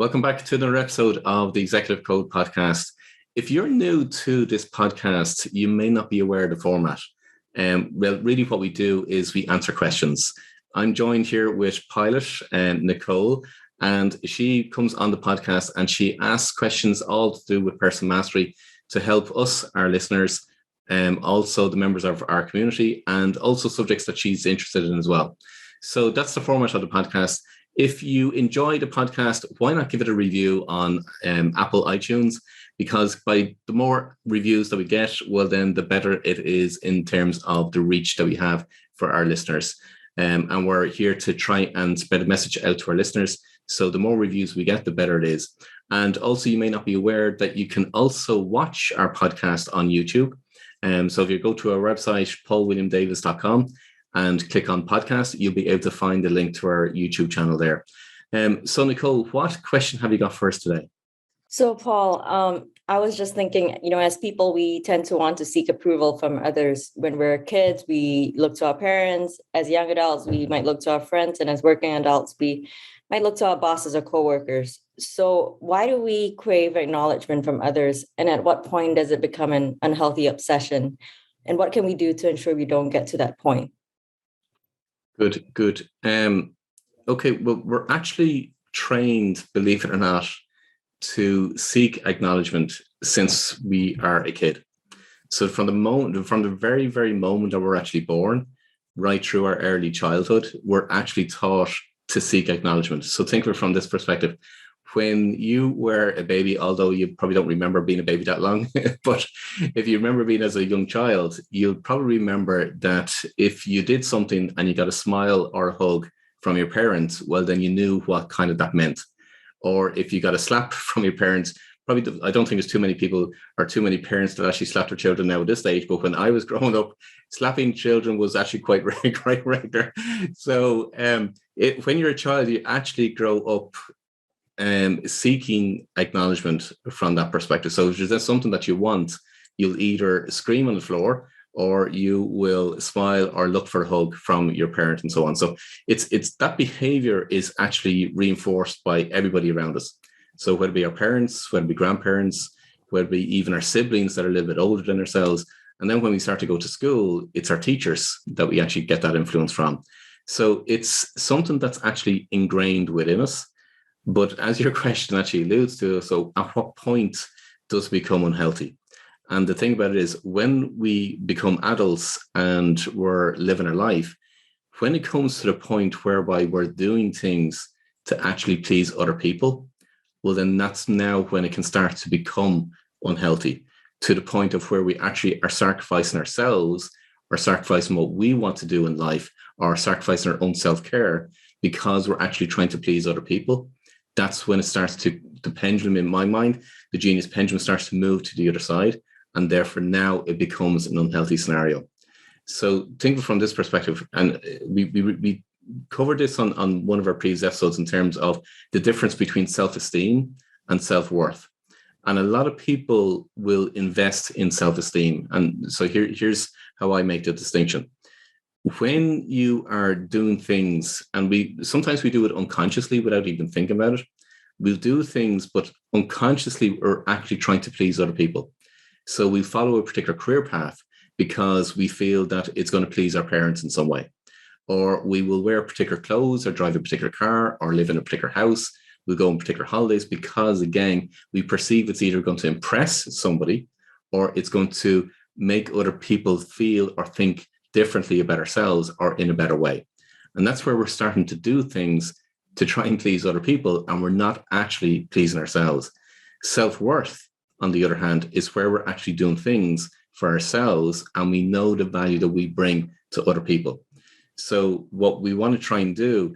Welcome back to another episode of the Executive Code Podcast. If you're new to this podcast, you may not be aware of the format. Well, really what we do is we answer questions. I'm joined here with Pilot and Nicole, and she comes on the podcast and she asks questions all to do with personal mastery to help us, our listeners, also the members of our community, and also subjects that she's interested in as well. So that's the format of the podcast. If you enjoy the podcast, why not give it a review on Apple iTunes? Because by the more reviews that we get, well, then the better it is in terms of the reach that we have for our listeners. And we're here to try and spread a message out to our listeners. So the more reviews we get, the better it is. And also, you may not be aware that you can also watch our podcast on YouTube. So if you go to our website, paulwilliamdavis.com, and click on podcast, you'll be able to find the link to our YouTube channel there. So Nicole, what question have you got for us today? So Paul, I was just thinking, as people, we tend to want to seek approval from others. When we're kids, we look to our parents. As young adults, we might look to our friends. And as working adults, we might look to our bosses or coworkers. So why do we crave acknowledgement from others? And at what point does it become an unhealthy obsession? And what can we do to ensure we don't get to that point? Good. Okay, well, we're actually trained, believe it or not, to seek acknowledgement since we are a kid. So from the very, very moment that we're actually born, right through our early childhood, we're actually taught to seek acknowledgement. So think of it from this perspective. When you were a baby, although you probably don't remember being a baby that long, but if you remember being as a young child, you'll probably remember that if you did something and you got a smile or a hug from your parents, well, then you knew what kind of that meant. Or if you got a slap from your parents, probably, I don't think there's too many people or too many parents that actually slap their children now at this stage. But when I was growing up, slapping children was actually quite regular. So when you're a child, you actually grow up seeking acknowledgement from that perspective. So if there's something that you want, you'll either scream on the floor or you will smile or look for a hug from your parent and so on. So it's that behavior is actually reinforced by everybody around us. So whether it be our parents, whether it be grandparents, whether it be even our siblings that are a little bit older than ourselves. And then when we start to go to school, it's our teachers that we actually get that influence from. So it's something that's actually ingrained within us. But as your question actually alludes to, so at what point does it become unhealthy? And the thing about it is when we become adults and we're living our life, when it comes to the point whereby we're doing things to actually please other people, well, then that's now when it can start to become unhealthy, to the point of where we actually are sacrificing ourselves or sacrificing what we want to do in life or sacrificing our own self-care because we're actually trying to please other people. That's when it starts to, the pendulum in my mind, the genius pendulum starts to move to the other side. And therefore now it becomes an unhealthy scenario. So think from this perspective, and we covered this on one of our previous episodes in terms of the difference between self-esteem and self-worth. And a lot of people will invest in self-esteem. And so here's how I make the distinction. When you are doing things, and sometimes we do it unconsciously without even thinking about it, we'll do things, but unconsciously we're actually trying to please other people. So we follow a particular career path because we feel that it's going to please our parents in some way. Or we will wear particular clothes or drive a particular car or live in a particular house. We'll go on particular holidays because, again, we perceive it's either going to impress somebody or it's going to make other people feel or think differently about ourselves or in a better way. And that's where we're starting to do things to try and please other people, and we're not actually pleasing ourselves. Self-worth, on the other hand, is where we're actually doing things for ourselves and we know the value that we bring to other people. So what we want to try and do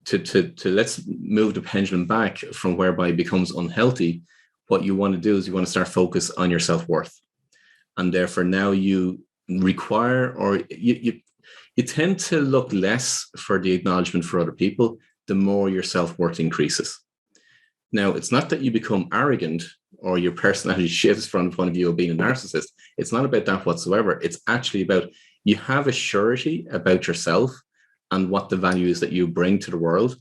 to let's move the pendulum back from whereby it becomes unhealthy, what you want to do is you want to start focus on your self-worth. And therefore now you require, or you tend to look less for the acknowledgement for other people, the more your self-worth increases. Now, it's not that you become arrogant or your personality shifts from the point of view of being a narcissist. It's not about that whatsoever. It's actually about you have a surety about yourself and what the value is that you bring to the world.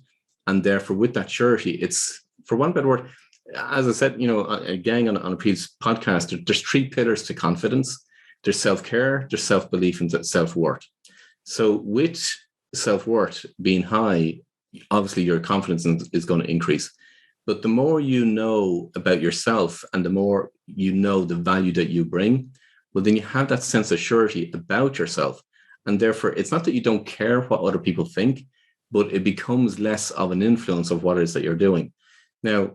And therefore, with that surety, it's for one better word, as I said, again on a previous podcast, there's three pillars to confidence. There's self-care, there's self-belief, and self-worth. So with self-worth being high, obviously your confidence is going to increase. But the more you know about yourself and the more you know the value that you bring, well, then you have that sense of surety about yourself. And therefore, it's not that you don't care what other people think, but it becomes less of an influence of what it is that you're doing. Now,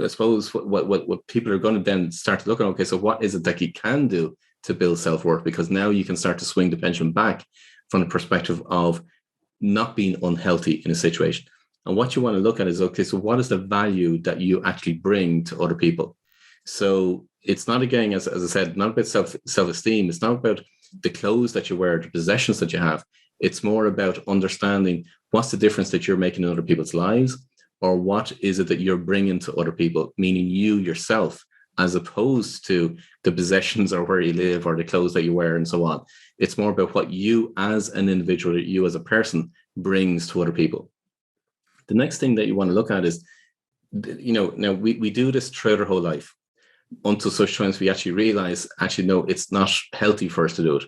I suppose what people are going to then start to look at, okay, so what is it that you can do to build self-worth? Because now you can start to swing the pendulum back from the perspective of not being unhealthy in a situation. And what you want to look at is, okay, so what is the value that you actually bring to other people? So it's not, again, as I said, not about self-esteem. It's not about the clothes that you wear, the possessions that you have. It's more about understanding what's the difference that you're making in other people's lives, or what is it that you're bringing to other people, meaning you yourself, as opposed to the possessions or where you live or the clothes that you wear and so on. It's more about what you as an individual, you as a person brings to other people. The next thing that you want to look at is, now we do this throughout our whole life until such times we actually realize, no, it's not healthy for us to do it.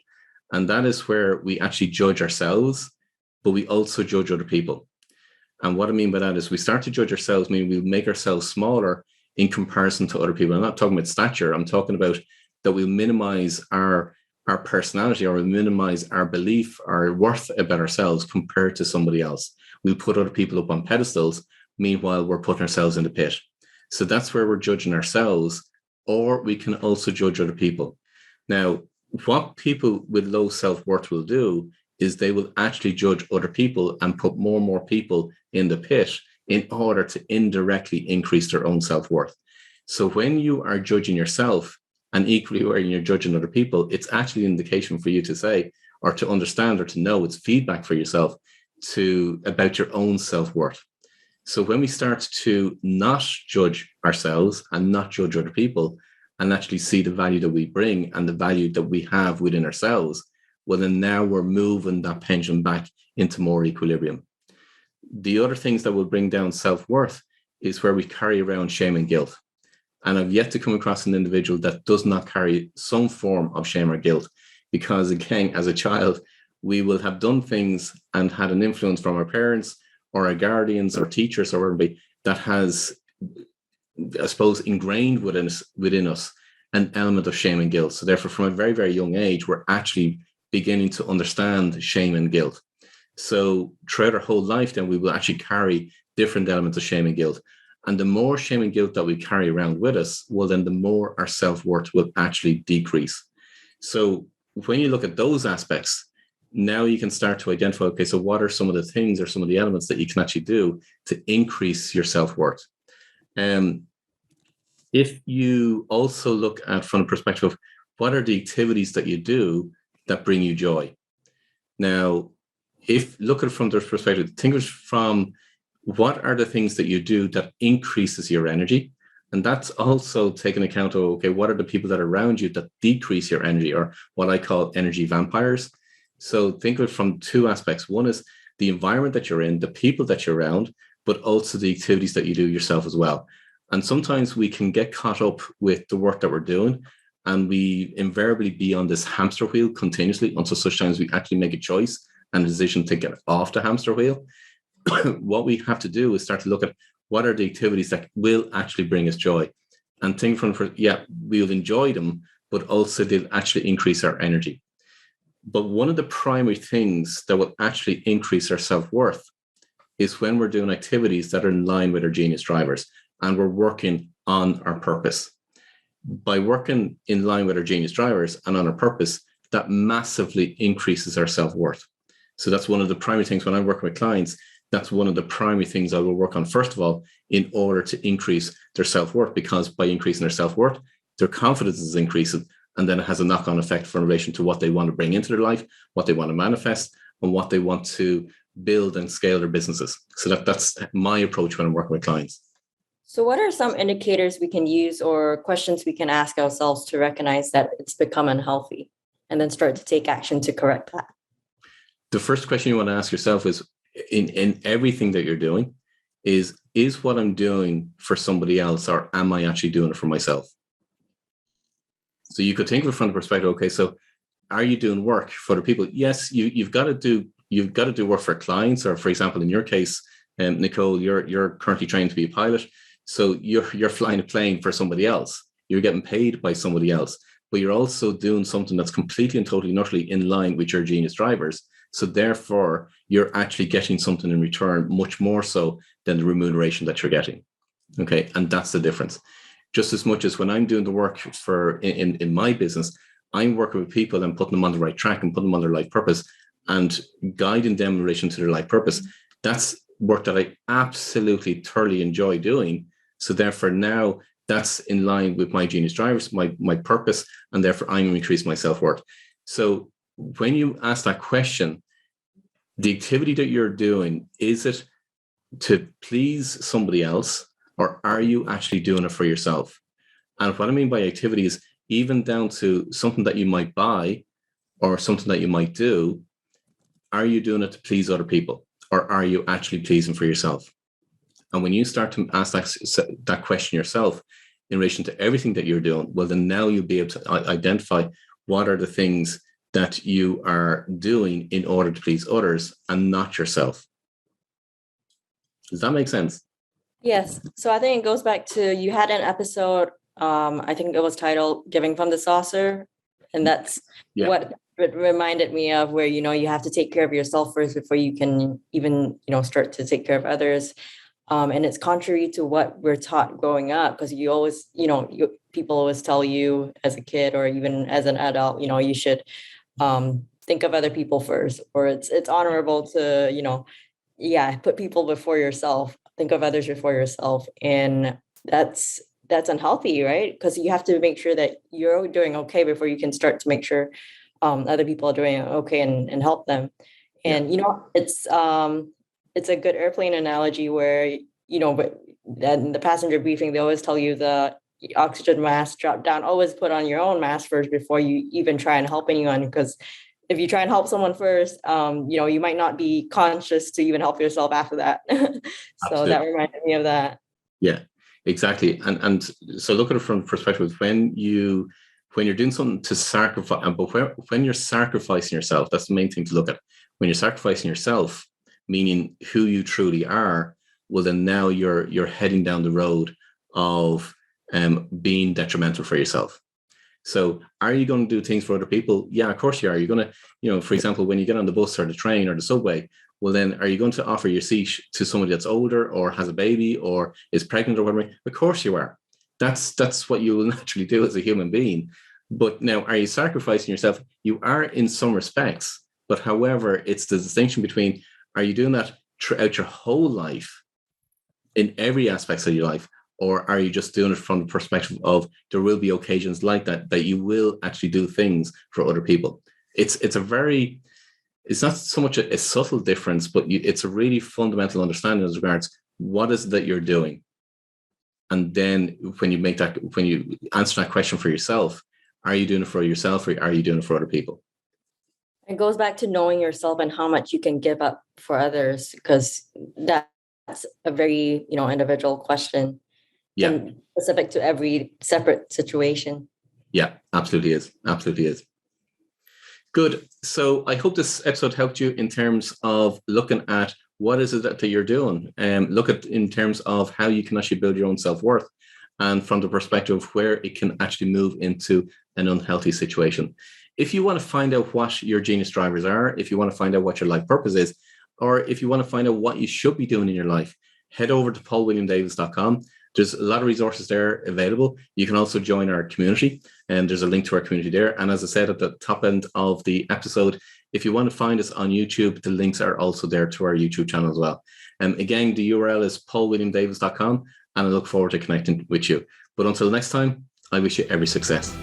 And that is where we actually judge ourselves, but we also judge other people. And what I mean by that is we start to judge ourselves, meaning we make ourselves smaller in comparison to other people. I'm not talking about stature. I'm talking about that we'll minimize our personality, or we minimize our belief, our worth about ourselves compared to somebody else. We'll put other people up on pedestals. Meanwhile, we're putting ourselves in the pit. So that's where we're judging ourselves, or we can also judge other people. Now, what people with low self-worth will do is they will actually judge other people and put more and more people in the pit in order to indirectly increase their own self-worth. So when you are judging yourself, and equally when you're judging other people, it's actually an indication for you to say, or to understand, or to know, it's feedback for yourself about your own self-worth. So when we start to not judge ourselves and not judge other people, and actually see the value that we bring and the value that we have within ourselves, well, then now we're moving that pendulum back into more equilibrium. The other things that will bring down self-worth is where we carry around shame and guilt. And I've yet to come across an individual that does not carry some form of shame or guilt, because, again, as a child, we will have done things and had an influence from our parents or our guardians or teachers or whatever that has, I suppose, ingrained within us an element of shame and guilt. So therefore, from a very, very young age, we're actually beginning to understand shame and guilt. So throughout our whole life, then we will actually carry different elements of shame and guilt. And the more shame and guilt that we carry around with us, well, then the more our self-worth will actually decrease. So when you look at those aspects, now you can start to identify, okay, so what are some of the things or some of the elements that you can actually do to increase your self-worth? If you also look at from the perspective of what are the activities that you do that bring you joy? Now, if look at it from this perspective, think of it from what are the things that you do that increases your energy? And that's also taking account of, okay, what are the people that are around you that decrease your energy, or what I call energy vampires? So think of it from two aspects. One is the environment that you're in, the people that you're around, but also the activities that you do yourself as well. And sometimes we can get caught up with the work that we're doing, and we invariably be on this hamster wheel continuously until such times we actually make a choice and a decision to get off the hamster wheel. What we have to do is start to look at what are the activities that will actually bring us joy, and think from, we'll enjoy them, but also they'll actually increase our energy. But one of the primary things that will actually increase our self-worth is when we're doing activities that are in line with our genius drivers and we're working on our purpose. By working in line with our genius drivers and on our purpose, that massively increases our self-worth. So that's one of the primary things when I'm working with clients. That's one of the primary things I will work on, first of all, in order to increase their self-worth, because by increasing their self-worth, their confidence is increasing. And then it has a knock-on effect in relation to what they want to bring into their life, what they want to manifest, and what they want to build and scale their businesses. So that's my approach when I'm working with clients. So what are some indicators we can use or questions we can ask ourselves to recognize that it's become unhealthy and then start to take action to correct that? The first question you want to ask yourself is, in everything that you're doing, is what I'm doing for somebody else, or am I actually doing it for myself? So you could think of it from the perspective, okay, so are you doing work for other people? Yes, you've got to do work for clients, or for example, in your case, Nicole, you're currently trained to be a pilot, so you're flying a plane for somebody else. You're getting paid by somebody else, but you're also doing something that's completely and totally and utterly in line with your genius drivers. So therefore, you're actually getting something in return, much more so than the remuneration that you're getting. Okay, and that's the difference. Just as much as when I'm doing the work for in my business, I'm working with people and putting them on the right track and putting them on their life purpose and guiding them in relation to their life purpose. That's work that I absolutely thoroughly enjoy doing. So therefore now that's in line with my genius drivers, my purpose, and therefore I'm increasing my self-worth. So when you ask that question, the activity that you're doing, is it to please somebody else, or are you actually doing it for yourself? And what I mean by activity is even down to something that you might buy or something that you might do. Are you doing it to please other people, or are you actually pleasing for yourself? And when you start to ask that question yourself in relation to everything that you're doing, well, then now you'll be able to identify what are the things that you are doing in order to please others and not yourself. Does that make sense? Yes. So I think it goes back to, you had an episode, I think it was titled Giving from the Saucer. And that's what it reminded me of, where, you have to take care of yourself first before you can even, start to take care of others. And it's contrary to what we're taught growing up, because you always, people always tell you as a kid or even as an adult, you should think of other people first, or it's honorable to, put people before yourself, think of others before yourself. And that's unhealthy, right? Because you have to make sure that you're doing okay before you can start to make sure other people are doing okay and help them. And, it's a good airplane analogy where, but in the passenger briefing, they always tell you the oxygen mask drop down, always put on your own mask first before you even try and help anyone. Because if you try and help someone first, you might not be conscious to even help yourself after that. So that reminded me of that. Yeah, exactly. And so look at it from the perspective, when you're doing something to sacrifice, but when you're sacrificing yourself, that's the main thing to look at. When you're sacrificing yourself, meaning who you truly are, well, then now you're heading down the road of being detrimental for yourself. So are you going to do things for other people? Yeah, of course you are. You're going to, for example, when you get on the bus or the train or the subway, well, then are you going to offer your seat to somebody that's older or has a baby or is pregnant or whatever? Of course you are. That's what you will naturally do as a human being. But now, are you sacrificing yourself? You are in some respects, but however, it's the distinction between, are you doing that throughout your whole life in every aspect of your life? Or are you just doing it from the perspective of there will be occasions like that you will actually do things for other people? It's not so much a subtle difference, but it's a really fundamental understanding as regards what is it that you're doing. And then when you answer that question for yourself, are you doing it for yourself or are you doing it for other people? It goes back to knowing yourself and how much you can give up for others, because that's a very, individual question. Yeah. And specific to every separate situation. Yeah, absolutely is. Absolutely is. Good. So I hope this episode helped you in terms of looking at what is it that you're doing, and look at in terms of how you can actually build your own self-worth, and from the perspective of where it can actually move into an unhealthy situation. If you want to find out what your genius drivers are, if you want to find out what your life purpose is, or if you want to find out what you should be doing in your life, head over to paulwilliamdavis.com. There's a lot of resources there available. You can also join our community, and there's a link to our community there. And as I said at the top end of the episode, if you want to find us on YouTube, the links are also there to our YouTube channel as well. Again, the URL is paulwilliamdavis.com, and I look forward to connecting with you. But until next time, I wish you every success.